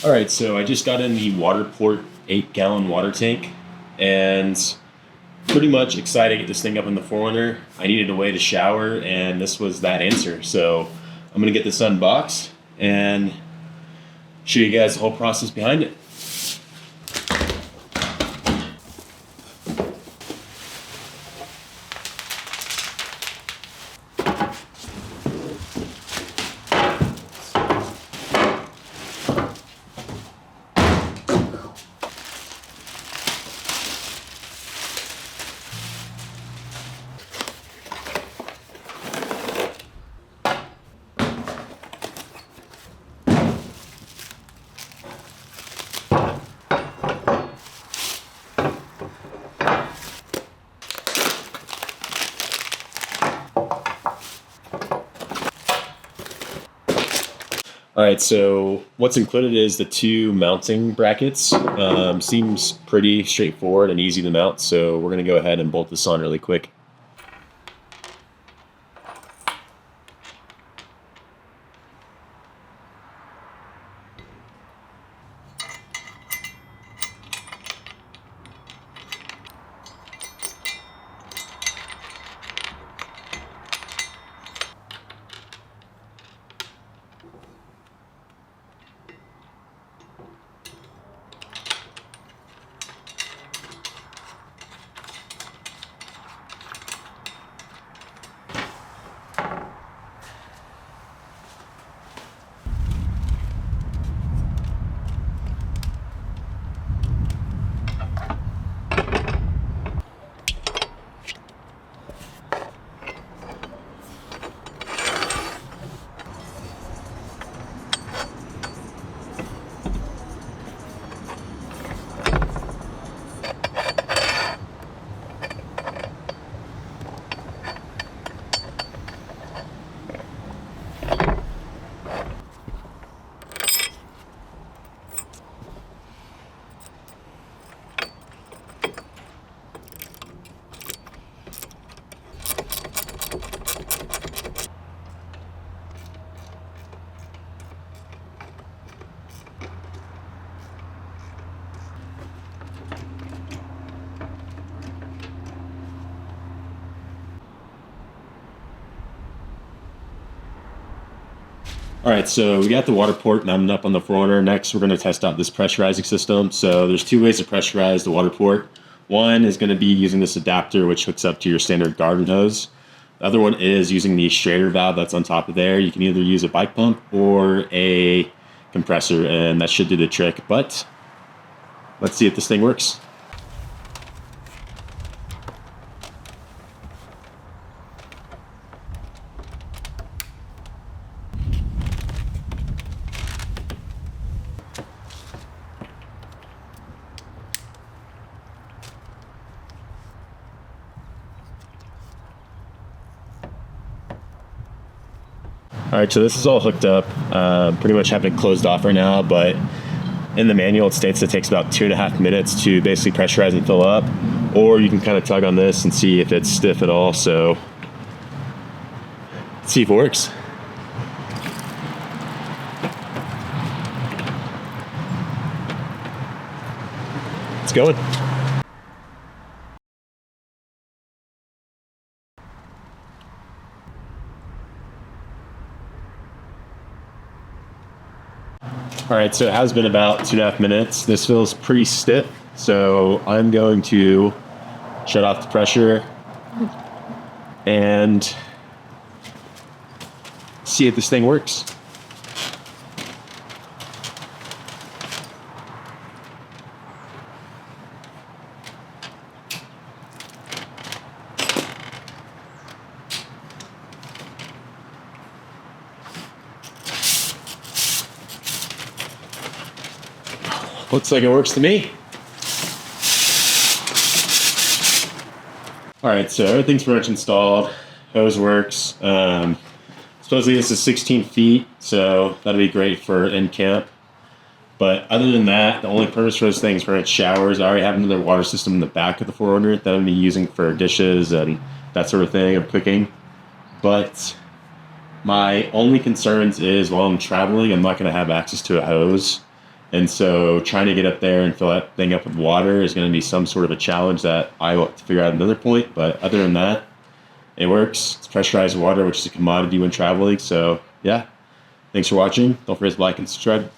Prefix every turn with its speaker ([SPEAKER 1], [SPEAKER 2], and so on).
[SPEAKER 1] All right, so I just got in the Waterport 8-gallon water tank, and pretty much excited to get this thing up in the Forerunner. I needed a way to shower, and this was that answer. So I'm gonna get this unboxed and show you guys the whole process behind it. All right, so what's included is the two mounting brackets. Seems pretty straightforward and easy to mount, so we're gonna go ahead and bolt this on really quick. All right, so we got the water port mounted up on the Forerunner. Next, we're going to test out this pressurizing system. So there's two ways to pressurize the water port. One is going to be using this adapter, which hooks up to your standard garden hose. The other one is using the straighter valve that's on top of there. You can either use a bike pump or a compressor, and that should do the trick. But let's see if this thing works. All right, so this is all hooked up. Pretty much have it closed off right now, but in the manual it states it takes about 2.5 minutes to basically pressurize and fill up, or you can kind of tug on this and see if it's stiff at all. So let's see if it works. It's going. All right, so it has been about 2.5 minutes. This feels pretty stiff, so I'm going to shut off the pressure and see if this thing works. Looks like it works to me. All right, so everything's pretty much installed. Hose works. Supposedly this is 16 feet, so that'll be great for in camp. But other than that, the only purpose for this thing is for its showers. I already have another water system in the back of the Forerunner that I'm be using for dishes and that sort of thing, of cooking. But my only concerns is while I'm traveling, I'm not going to have access to a hose. And so trying to get up there and fill that thing up with water is going to be some sort of a challenge that I will have to figure out at another point. But other than that, it works. It's pressurized water, which is a commodity when traveling. So yeah, thanks for watching. Don't forget to like and subscribe.